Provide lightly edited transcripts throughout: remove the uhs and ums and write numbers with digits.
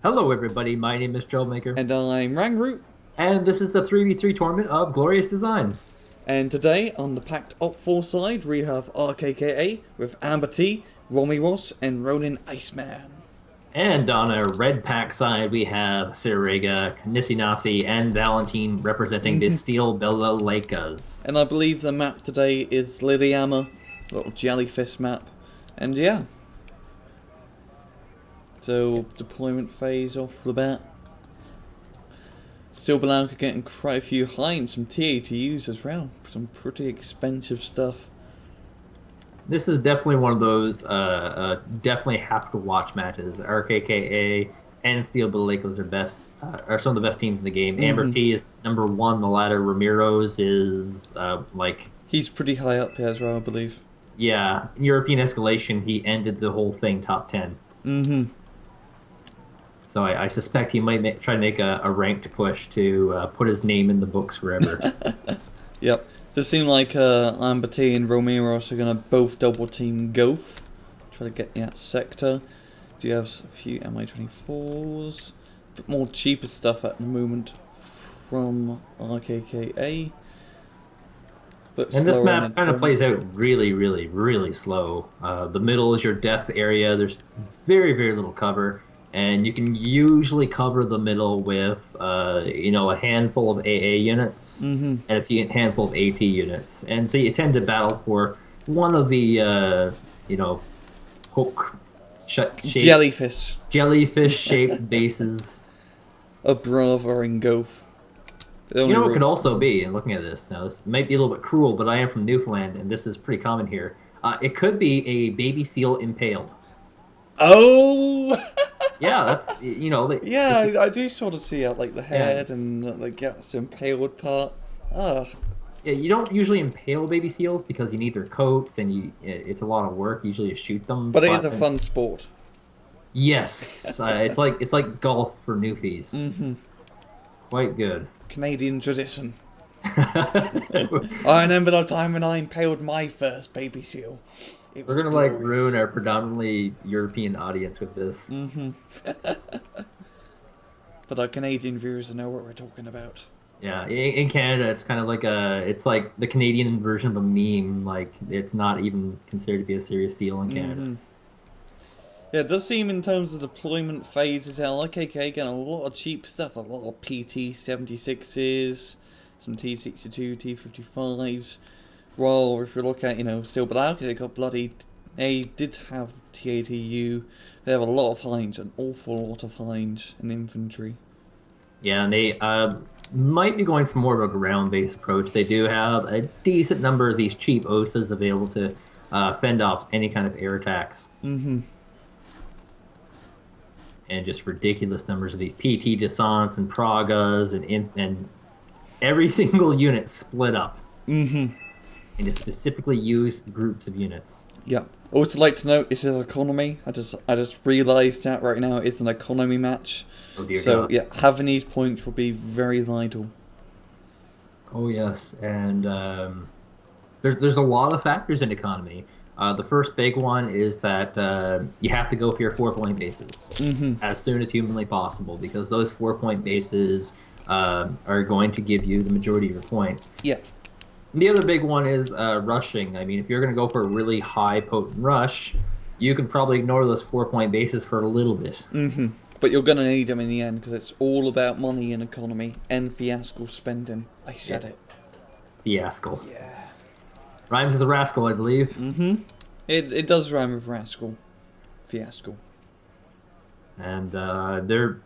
Hello, everybody. My name is Troublemaker, And I'm Rangroot, and this is the 3v3 tournament of Glorious Design. and today on the Pact Opfor side we have RKKA with AmberT, Romiros, and Ronin Iceman. And on our red pack side, we have Serega, KseNasis, and Valentine representing the Steel Balalaikas. And I believe the map today is Lilyhammer, little jellyfish map. And yeah, so deployment phase off the bat. Steel Balalaika getting quite a few hinds from TOGDs as well. Some pretty expensive stuff. This is definitely one of those definitely have to watch matches. RKKA and Steel Balalaikas are some of the best teams in the game. AmberT is number one. The latter, Romiros is He's pretty high up here as well, I believe. yeah, European Escalation. He ended the whole thing top 10. So I suspect he might try to make a ranked push to put his name in the books forever. Yep. Does seem like AmberT and Romiros are going to both double team Goth. Try to get in that sector. Do you have a few MI-24s? A bit more cheaper stuff at the moment from RKKA. But And this slower in map kind of deployment. plays out really, really, really slow. The middle is your death area. There's very, very little cover. And you can usually cover the middle with, a handful of AA units and a handful of AT units. And so you tend to battle for one of the, hook shaped, jellyfish shaped bases. A Brava and Goth. You know what could also be, and looking at this, now this might be a little bit cruel, but I am from Newfoundland, and this is pretty common here. It could be a baby seal impaled. Oh! Yeah, that's, Yeah, I do sort of see it, like the head and like gets impaled part. Ugh. yeah, you don't usually impale baby seals because you need their coats, and it's a lot of work. Usually, you shoot them. But it is a fun sport. Yes, it's like golf for newfies. Quite good. Canadian tradition. I remember the time when I impaled my first baby seal. It We're was gonna glorious. ruin our predominantly European audience with this. But our Canadian viewers know what we're talking about. Yeah, in Canada, it's kind of it's like the Canadian version of a meme. Like, it's not even considered to be a serious deal in Canada. Yeah, it does seem in terms of deployment phases, LKK getting a lot of cheap stuff, a lot of PT-76s, some T-62, T-55s. Well, if you look at, Steel Balalaika, they did have TATU. They have a lot of hinds, an awful lot of hinds in infantry. Yeah, and they might be going for more of a ground-based approach. They do have a decent number of these cheap OSAs available to fend off any kind of air attacks. And just ridiculous numbers of these PT Descents and Pragas and every single unit split up into specifically used groups of units. Yeah. Also like to note, this is economy. I just realised that right now it's an economy match. Oh dear So God. yeah, having these points will be very vital. Oh yes, and there's a lot of factors in economy. The first big one is that you have to go for your 4-point bases as soon as humanly possible, because those 4-point bases are going to give you the majority of your points. Yeah. The other big one is rushing. I mean, if you're going to go for a really high potent rush, you can probably ignore those 4-point bases for a little bit. But you're going to need them in the end, because it's all about money and economy and fiasco spending. I said it. Fiasco. Yeah. Rhymes with the rascal, I believe. It does rhyme with rascal. Fiasco. And there's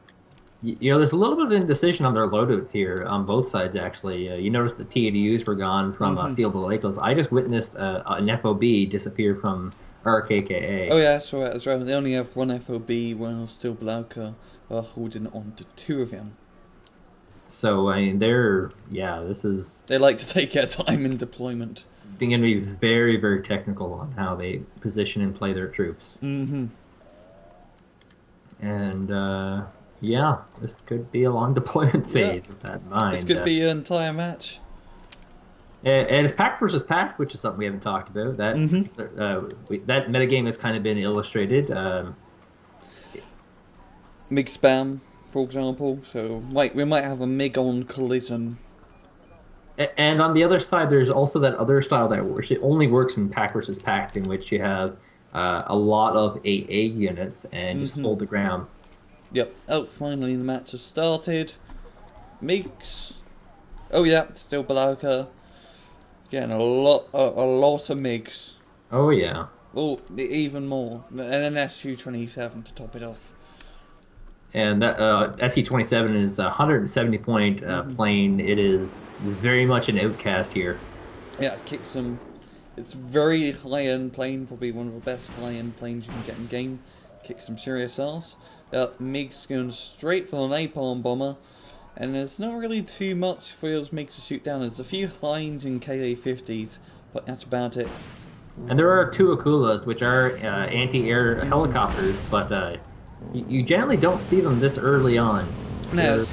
a little bit of indecision on their loadouts here on both sides, actually. You notice the TADUs were gone from Steel Balalaika. I just witnessed an FOB disappear from RKKA. Oh yeah, that's right as well. They only have one FOB, while Steel Balalaika are holding on to 2 of them. So, I mean, this is They like to take their time in deployment. going to be very, very technical on how they position and play their troops. And, yeah, this could be a long deployment phase with that in mind. This could be an entire match. And it's Pact versus Pact, which is something we haven't talked about. That that metagame has kind of been illustrated. MiG spam, for example. So we might have a MiG on collision. And on the other side, there's also that other style that works. It only works in Pact versus Pact, in which you have a lot of AA units and just hold the ground. Yep. Oh, finally the match has started. MiGs. Oh yeah, still Balalaika. Getting a lot of MiGs. Oh yeah. Oh, even more. And an SU-27 to top it off. And that SE-27 is a 170 point plane. It is very much an outcast here. Yeah, kicks some. It's very high-end plane, probably one of the best high-end planes you can get in game. Kicks some serious ass. MiG's going straight for the napalm bomber, and there's not really too much for those MiGs to shoot down. There's a few Hinds and KA-50s, but that's about it. And there are two Akulas, which are anti-air helicopters, but you generally don't see them this early on. No,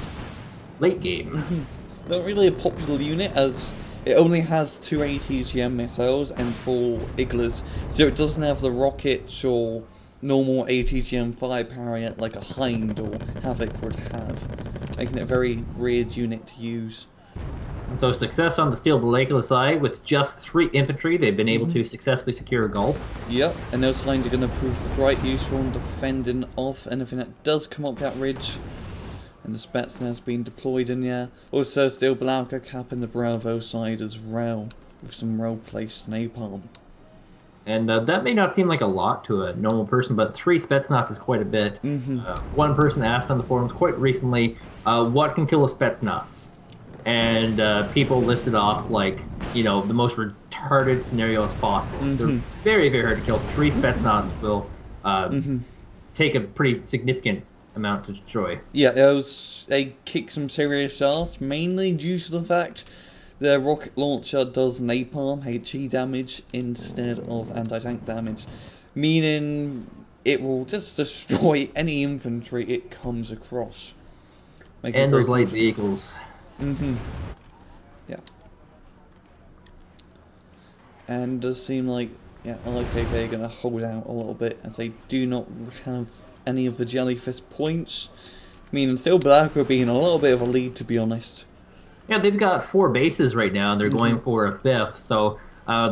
late game. Not really a popular unit, as it only has 2 ATGM missiles and 4 Iglas, so it doesn't have the rockets or normal ATGM firepower yet like a Hind or Havoc would have, making it a very weird unit to use. And so success on the steel Balalaika side with just 3 infantry. They've been able to successfully secure a gulf. Yep, and those Hinds are going to prove quite useful in defending off anything that does come up that ridge. And the Spetsnaz being deployed in there. Also, still Balalaika capping the Bravo side as well, with some well-placed napalm. And that may not seem like a lot to a normal person, but 3 Spetsnaz is quite a bit. One person asked on the forums quite recently, what can kill a Spetsnaz? And people listed off, like, you know, the most retarded scenarios possible. They're very, very hard to kill. 3 Spetsnaz will take a pretty significant amount to destroy. Yeah, they kick some serious ass, mainly due to the fact their rocket launcher does napalm HE damage instead of anti-tank damage, meaning it will just destroy any infantry it comes across. And those light vehicles. Yeah. And it does seem like, yeah, RKKA are going to hold out a little bit, as they do not have any of the jellyfish points. Meaning still Balalaika being a little bit of a lead, to be honest. Yeah, they've got 4 bases right now, and they're going for a 5th, so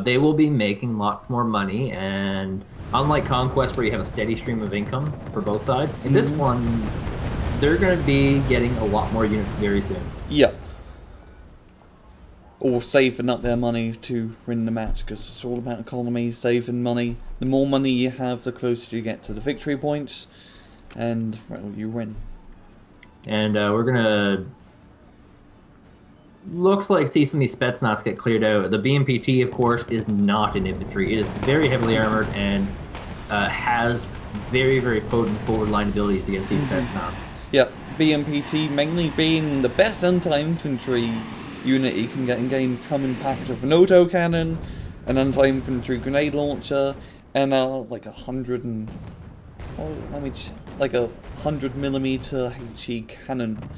they will be making lots more money, and unlike Conquest, where you have a steady stream of income for both sides, in this one, they're going to be getting a lot more units very soon. Yep. Or saving up their money to win the match, because it's all about economy, saving money. The more money you have, the closer you get to the victory points, and, well, you win. And we're going to... Looks like see some of these Spetsnaz get cleared out. The BMPT, of course, is not an infantry. It is very heavily armored and has very, very potent forward line abilities against these Spetsnaz. Yep, BMPT mainly being the best anti-infantry unit you can get in game, coming packaged with an autocannon, an anti-infantry grenade launcher, and like a 100mm HE cannon.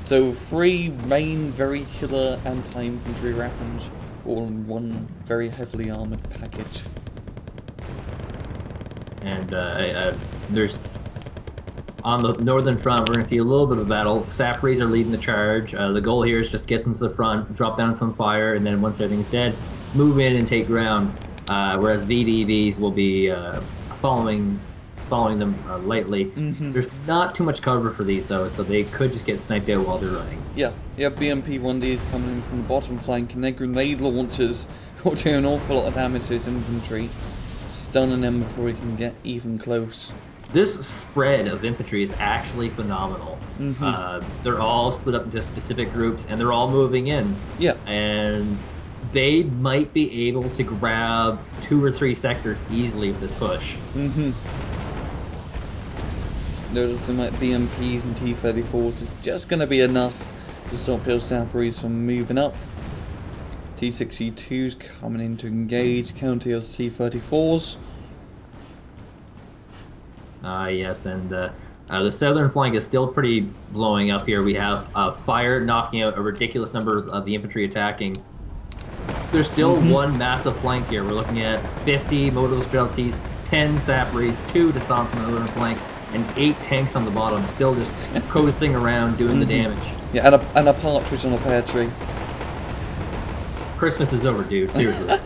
So 3 main very killer anti-infantry weapons, all in one very heavily armored package. And there's on the northern front, we're going to see a little bit of a battle. Sappries are leading the charge. The goal here is just get them to the front, drop down some fire, and then once everything's dead, move in and take ground. Whereas VDVs will be following them lightly. There's not too much cover for these though, so they could just get sniped out while they're running. Yeah, BMP 1Ds coming in from the bottom flank, and their grenade launchers will do an awful lot of damage to his infantry, stunning them before he can get even close. This spread of infantry is actually phenomenal. They're all split up into specific groups, and they're all moving in. Yeah. And they might be able to grab 2 or 3 sectors easily with this push. Noticing like BMPs and T-34s is just going to be enough to stop those Sappries from moving up. T-62s coming in to engage, counter those T-34s. Yes, and the southern flank is still pretty blowing up here. We have fire knocking out a ridiculous number of the infantry attacking. There's still one massive flank here. We're looking at 50 Moto Streltsies, 10 Sappries, 2 Descents on the northern flank, and 8 tanks on the bottom, still just coasting around doing the damage. Yeah, and a partridge on a pear tree. Christmas is overdue, seriously.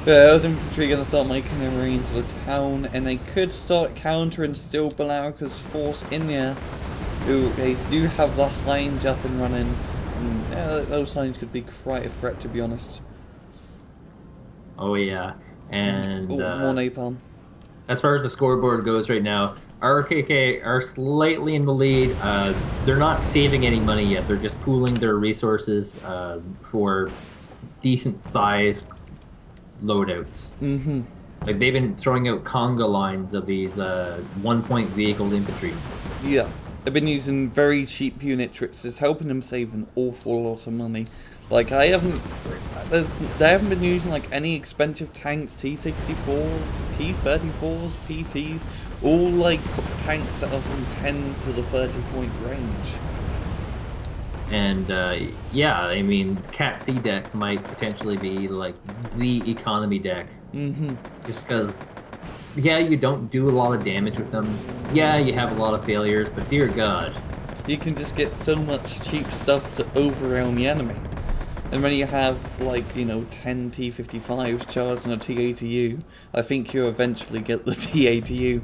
Yeah, those infantry going to start making their way into the town, and they could start countering still Balalaika's force in there. Who they do have the Hinds up and running. And, yeah, those Hinds could be quite a threat, to be honest. Oh yeah, and more napalm. As far as the scoreboard goes right now, RKK are slightly in the lead. They're not saving any money yet. They're just pooling their resources for decent sized loadouts. Like they've been throwing out conga lines of these 1-point vehicle infantries. Yeah, they've been using very cheap unit tricks. It's helping them save an awful lot of money. Like they haven't been using like any expensive tanks, T-64s, T-34s, PTs, all like tanks that are from 10 to the 30-point range. And yeah, I mean, KseNasis deck might potentially be like the economy deck. Just because, yeah, you don't do a lot of damage with them. Yeah, you have a lot of failures, but dear God. You can just get so much cheap stuff to overwhelm the enemy. And when you have, like, you know, 10 T-55s charged on a T-ATU, I think you'll eventually get the T-ATU.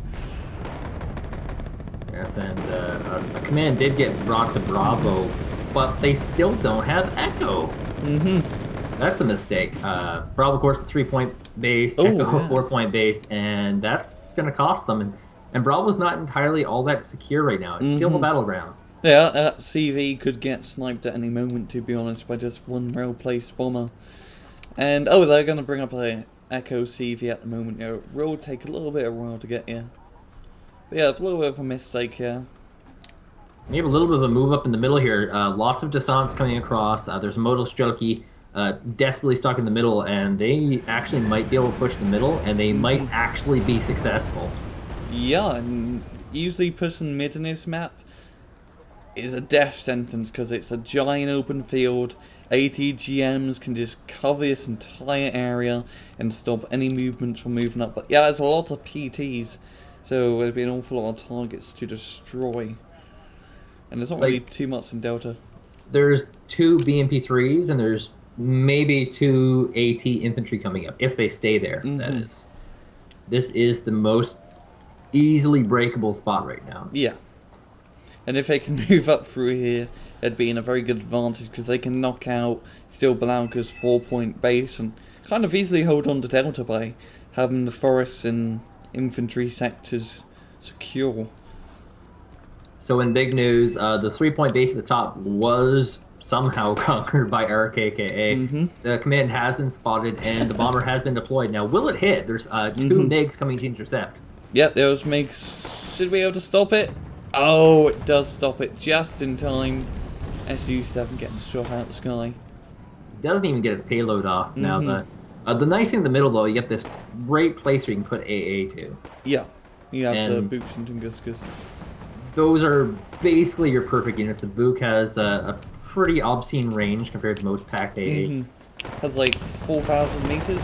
Yes, and a command did get brought to Bravo, but they still don't have Echo. That's a mistake. Bravo, of course, a 3-point base, Echo, a 4-point base, and that's going to cost them. And Bravo's not entirely all that secure right now. It's still a battleground. Yeah, that CV could get sniped at any moment, to be honest, by just one well-placed bomber. And, they're going to bring up a Echo CV at the moment. It will take a little bit of a while to get here. But yeah, a little bit of a mistake here. We have a little bit of a move up in the middle here. Lots of descents coming across. There's a modal Strelki desperately stuck in the middle, and they actually might be able to push the middle, and they might actually be successful. Yeah, and usually pushing mid in this map is a death sentence because it's a giant open field. ATGMs can just cover this entire area and stop any movements from moving up. But yeah, there's a lot of PTs, so there'll be an awful lot of targets to destroy. And there's not really too much in Delta. There's 2 BMP3s and there's maybe 2 AT infantry coming up, if they stay there, that is. This is the most easily breakable spot right now. Yeah. And if they can move up through here, it'd be in a very good advantage because they can knock out still Balalaika's 4-point base and kind of easily hold on to Delta by having the forests and infantry sectors secure. So in big news, the 3-point base at the top was somehow conquered by RKKA. The command has been spotted and the bomber has been deployed. Now, will it hit? There's 2 MiGs coming to intercept. Yep, those MiGs should be able to stop it. Oh, it does stop it just in time. SU-7 getting shot out the sky. Doesn't even get its payload off. Now, the nice thing in the middle, though, you get this great place where you can put AA to. Yeah, you have the Books and Tunguskis. Those are basically your perfect units. The Book has a pretty obscene range compared to most Pact AA. Has like 4,000 meters,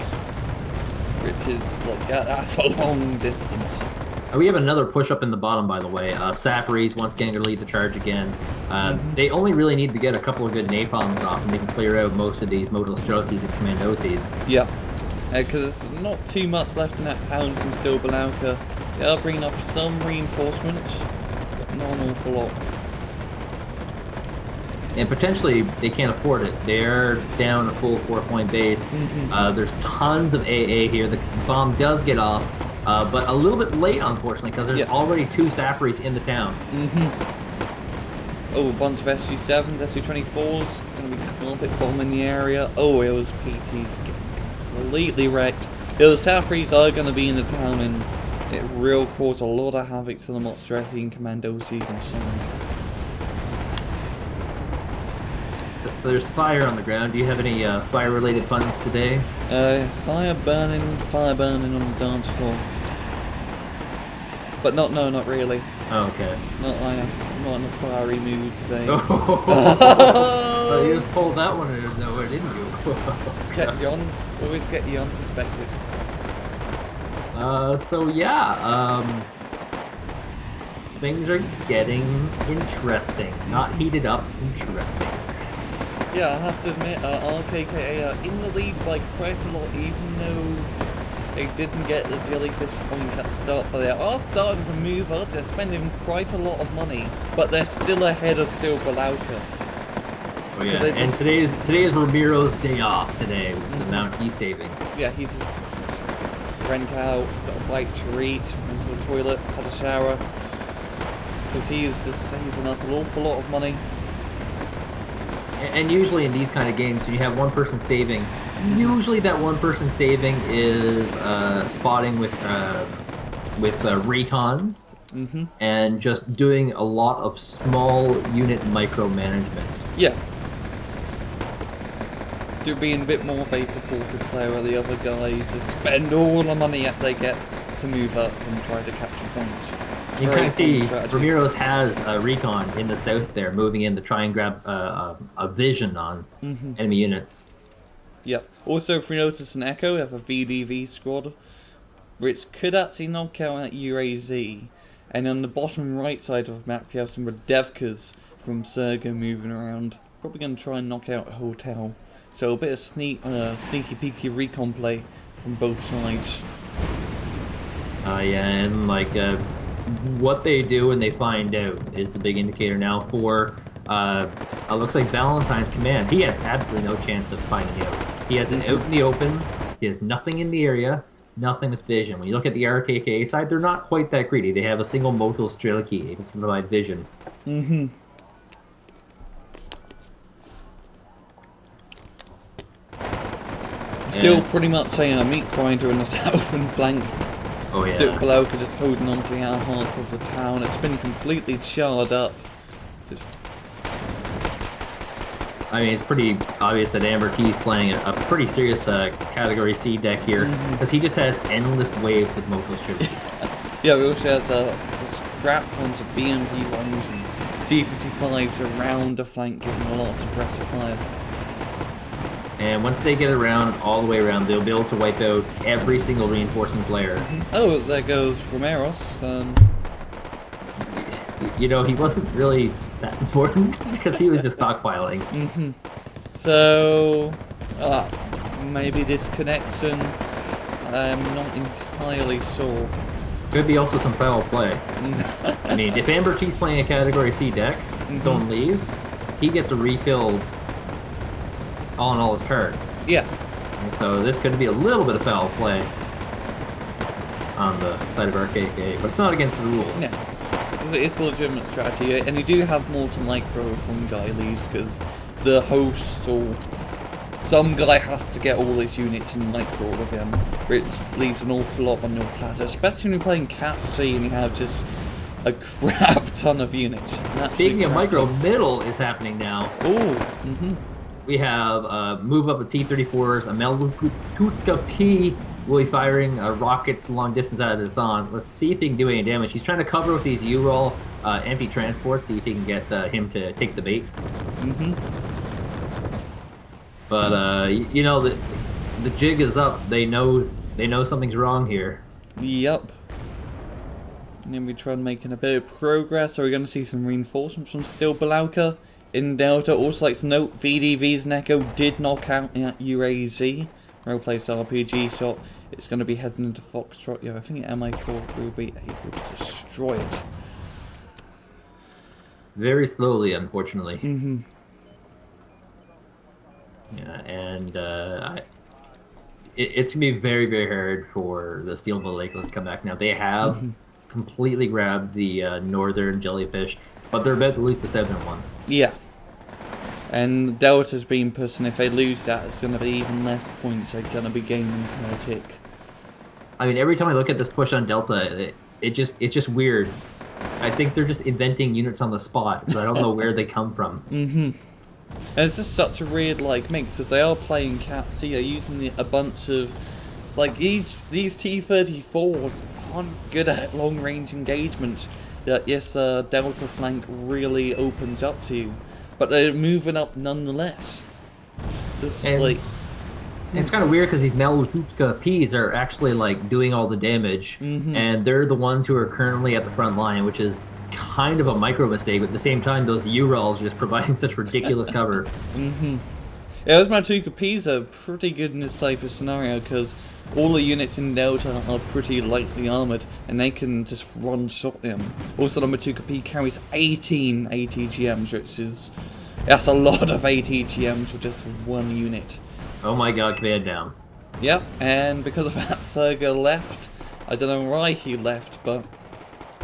which is like that's a long distance. We have another push up in the bottom, by the way. Saparis once again going to lead the charge again. They only really need to get a couple of good napalms off, and they can clear out most of these modal Strelsies and Commandoses. Yeah, because there's not too much left in that town from still Balalaika. They are bringing up some reinforcements, but not an awful lot. And potentially, they can't afford it. They're down a full 4-point base. There's tons of AA here. The bomb does get off, but a little bit late, unfortunately, because there's already 2 Saparis in the town. Oh, a bunch of SU-7s, SU-24s, going to be carpet bombing the area. Oh, those PTs getting completely wrecked. Those Saparis are going to be in the town, and it will cause a lot of havoc to the Monstrati and Commandoses and so on. So there's fire on the ground. Do you have any fire-related puns today? Fire burning on the dance floor. But not really. Oh, okay. I'm not in a fiery mood today. Oh, you just pulled that one out of nowhere, didn't you? Always get the unsuspected. So yeah, things are getting interesting. Not heated up, interesting. Yeah, I have to admit, RKKA are in the lead by quite a lot, even though they didn't get the jellyfish point at the start, but they are starting to move up. They're spending quite a lot of money, but they're still ahead of Balalaika. Oh yeah, and today is Romiro's day off today with the amount he's saving. Yeah, he's just rent out, got a bite to eat, went to the toilet, had a shower, because he is just saving up an awful lot of money. And usually in these kind of games, when you have one person saving, usually that one person saving is spotting with recons and just doing a lot of small unit micromanagement. Yeah. They're being a bit more of a supportive player where the other guys just spend all the money that they get to move up and try to capture points. You can kind of see Romiros has a recon in the south there, moving in to try and grab a vision on enemy units. Yep. Also, if we notice an Echo, we have a VDV squad, which could actually knock out that UAZ. And on the bottom right side of the map, you have some Radevkas from Serega moving around. Probably going to try and knock out a hotel. So a bit of sneaky peeky recon play from both sides. Yeah, and like what they do when they find out is the big indicator now for it looks like Valentine's command. He has absolutely no chance of finding out. He has it out in the open. He has nothing in the area, nothing with vision. When you look at the RKKA side, they're not quite that greedy. They have a single modal Strelicky able to provide vision. Still pretty much saying a meat grinder in the southern flank. Oh yeah. Balalaika just holding on to the outer half of the town. It's been completely charred up. I mean, it's pretty obvious that AmberT is playing a pretty serious Category C deck here, because he just has endless waves of Moko Strelicky. Yeah, he also has just crap tons of BMP1s and T-55s around the flank, giving a lot of suppressive fire. And once they get around, all the way around, they'll be able to wipe out every single reinforcing player. Oh, there goes Romiros. You know, he wasn't really that important because he was just stockpiling. So, maybe this connection, I'm not entirely sure. Could be also some foul play. I mean, if AmberT's playing a Category C deck, someone leaves, he gets a refilled all his cards. Yeah. And so this could be a little bit of foul play on the side of RKKA, but it's not against the rules. Yeah. It's a legitimate strategy, and you do have more to micro from guy leaves, because the host or some guy has to get all his units and micro with him, which leaves an awful lot on your platter, especially when you're playing KseNasis and you have just a crap ton of units. Speaking of micro, middle is happening now. Oh, We have move up with T-34s, a Melvutka P will be firing rockets long distance out of the zone. Let's see if he can do any damage. He's trying to cover with these U-roll empty transports, see if he can get him to take the bait. But you know, the jig is up. They know something's wrong here. Yep. And then we try and making a bit of progress. Are we going to see some reinforcements from Balalaika in Delta? Also, like to note, VDV's Neko did knock out at UAZ. Well-placed RPG shot. It's going to be heading into Foxtrot. Yeah, I think MI4 will be able to destroy it. Very slowly, unfortunately. Yeah, and it's going to be very, very hard for the Steel Balalaika to come back now. They have completely grabbed the northern jellyfish, but they're about to lose the southern one. Yeah. And Delta's being pushed, and if they lose that, it's going to be even less points they're going to be gaining per tick. I mean, every time I look at this push on Delta, it's just weird. I think they're just inventing units on the spot, but I don't know where they come from. And it's just such a weird mix, as they are playing KseNasis, they're using a bunch of these T-34s aren't good at long range engagements that Delta flank really opens up to you. But they're moving up nonetheless. Just It's kind of weird because these Malutka Ps are actually like doing all the damage, and they're the ones who are currently at the front line, which is kind of a micro mistake. But at the same time, those U-Rolls are just providing such ridiculous cover. Yeah, those Matuka Ps are pretty good in this type of scenario because all the units in Delta are pretty lightly armored and they can just one-shot them. Also, the Matuka P carries 18 ATGMs, which is... that's a lot of ATGMs for just one unit. Oh my god, command down. Yep, and because of that, Serega left. I don't know why he left, but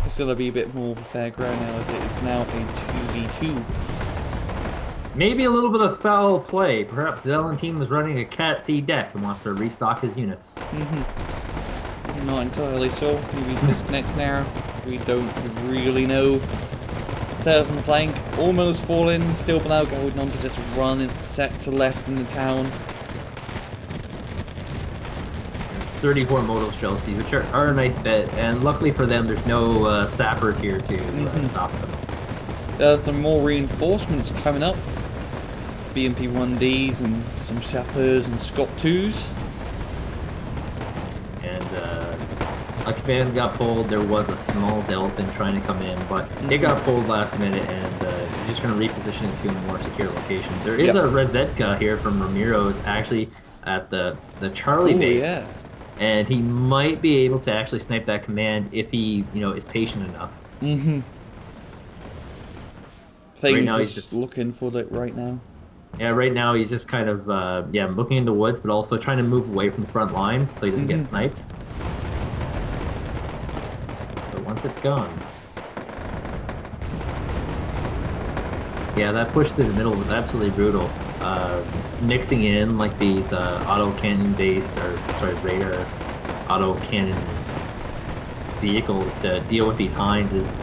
it's going to be a bit more of a fair ground now as it is now a 2v2. Maybe a little bit of foul play. Perhaps Valentine was running a Cat C deck and wants to restock his units. Not entirely sure. Maybe he disconnects now. We don't really know. Set from flank, almost falling. Still Balalaika holding on to just run sector left in the town. 34 modal Chelsea, which are a nice bet, and luckily for them, there's no sappers here to stop them. There's some more reinforcements coming up. BMP 1Ds and some sappers and Scott 2s. And a command got pulled. There was a small Delphin trying to come in, but it got pulled last minute, and you're just going to reposition it to a more secure location. There is a Red Vetka here from Romiros actually at the Charlie base. Yeah. And he might be able to actually snipe that command if he, is patient enough. Right now he's just looking for it right now. Yeah, right now he's just kind of, looking in the woods, but also trying to move away from the front line so he doesn't get sniped. But once it's gone. Yeah, that push through the middle was absolutely brutal. Mixing in like these auto cannon based radar auto cannon vehicles to deal with these Hinds is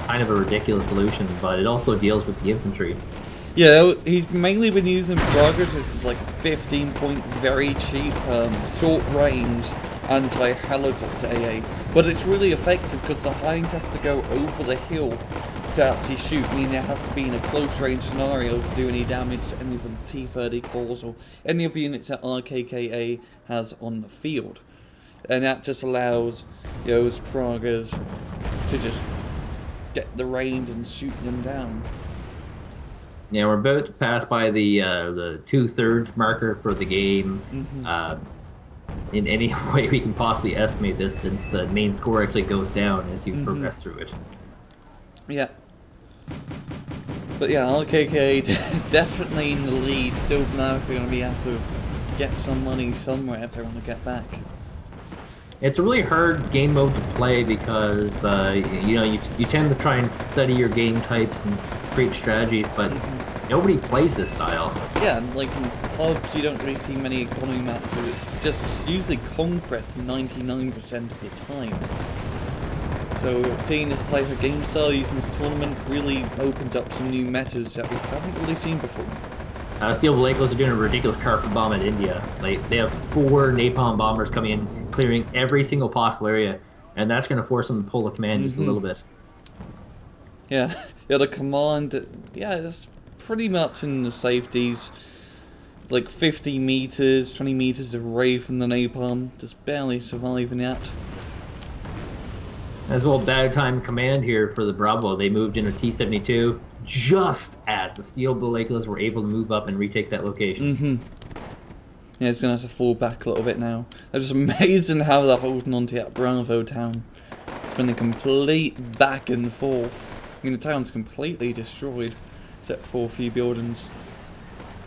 kind of a ridiculous solution, but it also deals with the infantry. Yeah, he's mainly been using Progress as like 15-point, very cheap, short range anti-helicopter AA, but it's really effective because the Hind has to go over the hill to actually shoot, meaning it has to be in a close range scenario to do any damage to any of the T-34s or any of the units that RKKA has on the field. And that just allows those Pragas to just get the range and shoot them down. Yeah, we're about to pass by the 2/3 marker for the game. In any way we can possibly estimate this, since the main score actually goes down as you progress through it. Yeah. But yeah, RKK definitely in the lead. Still now we're going to be able to get some money somewhere if they want to get back. It's a really hard game mode to play because you tend to try and study your game types and create strategies, but nobody plays this style. Yeah, like in pubs you don't really see many economy maps. It's just usually Conquest 99% of the time. So seeing this type of game style using this tournament really opens up some new metas that we haven't really seen before. Steel Balalaika are doing a ridiculous carpet bomb at India. They have 4 napalm bombers coming in, clearing every single possible area, and that's going to force them to pull the command just a little bit. Yeah, the command, it's pretty much in the safeties. Like 50 meters, 20 meters away from the napalm, just barely surviving that. As well, bad time command here for the Bravo. They moved into T-72 just as the Steel Balalaika were able to move up and retake that location. Yeah, it's going to have to fall back a little bit now. It's just amazing how they're holding onto that Bravo town. It's been a complete back and forth. I mean, the town's completely destroyed, except for a few buildings.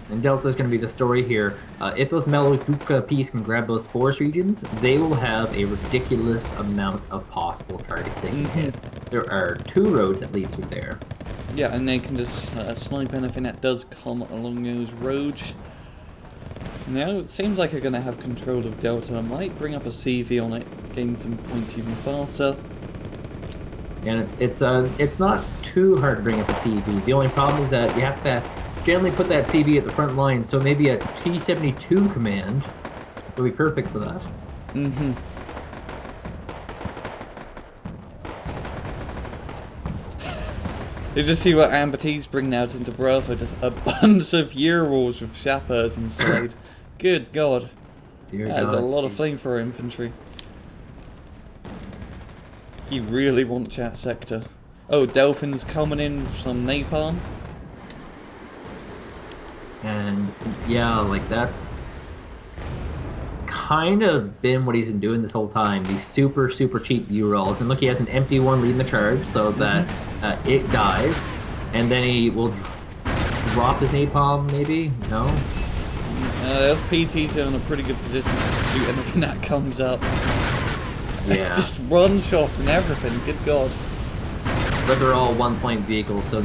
And Delta's going to be the story here. If those Malutka Ps can grab those forest regions, they will have a ridiculous amount of possible targets they can hit. There are 2 roads that lead through there. Yeah, and they can just snipe anything that does come along those roads. Now it seems like they're going to have control of Delta. I might bring up a CV on it, gain some points even faster. And it's not too hard to bring up a CV. The only problem is that you have to generally put that CV at the front line, so maybe a T-72 command would be perfect for that. You just see what AmberT's bringing out into Bravo, just a bunch of Euros with Shappers inside. Good God. Dear That is a God. lot of flamethrower infantry. You really want chat sector. Oh, Delphin's coming in with some napalm. And yeah, like that's kind of been what he's been doing this whole time. These super, super cheap U-rolls. And look, he has an empty one leading the charge so that it dies. And then he will drop his napalm, maybe? No? Those PTs are in a pretty good position to shoot anything that comes up. Yeah. Just one shot and everything, good God. But they're all one-point vehicles, so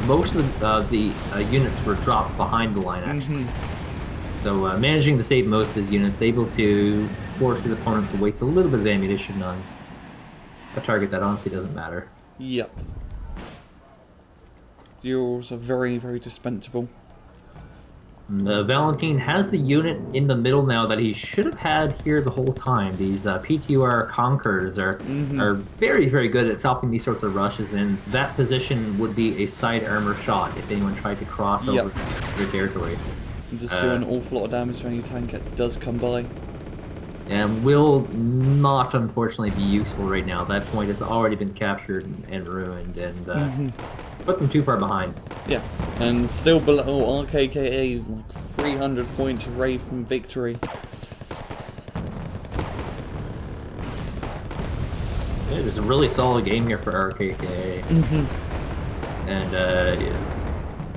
most of the units were dropped behind the line, actually. So managing to save most of his units, able to force his opponent to waste a little bit of ammunition on a target that honestly doesn't matter. Yep. Yours are very, very dispensable. Valentine has the unit in the middle now that he should have had here the whole time. These PTUR Conquerors are very, very good at stopping these sorts of rushes, and that position would be a side armor shot if anyone tried to cross over your territory. You just do an awful lot of damage to any tank that does come by. And will not, unfortunately, be useful right now. That point has already been captured and ruined, and put them too far behind. Yeah, and still below RKKA, like 300 points away from victory. Yeah, it was a really solid game here for RKKA. And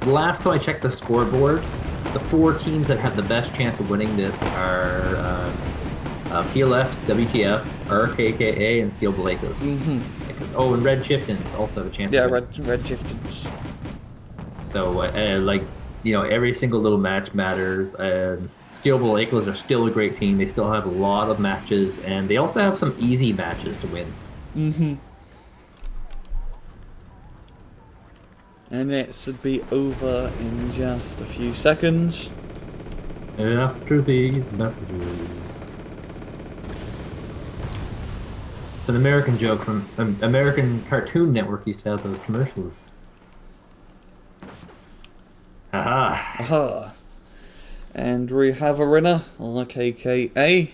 last time I checked the scoreboards, the 4 teams that have the best chance of winning this are PLF, WTF, RKKA, and Steel Balalaika. Oh, and Red Chieftains also have a chance. Yeah, Red Chieftains. So, like, you know, every single little match matters. Steel Balalaika are still a great team. They still have a lot of matches, and they also have some easy matches to win. And it should be over in just a few seconds. After these messages. It's an American joke from American Cartoon Network used to have those commercials. Aha! Aha! And we have a winner, RKKA.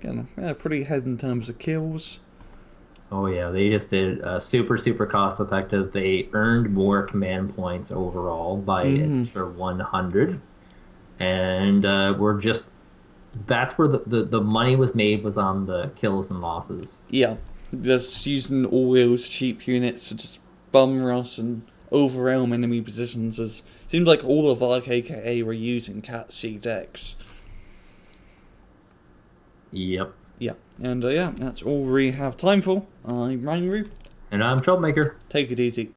Again, pretty ahead in terms of kills. Oh yeah, they just did super, super cost effective. They earned more command points overall by an extra 100. And that's where the money was made, was on the kills and losses. Yeah, just using all those cheap units to just bum rush and overwhelm enemy positions. As seems like all of RKKA were using KseNasis. Yep. Yeah, and yeah, that's all we have time for. I'm Ryan. And I'm Troublemaker. Take it easy.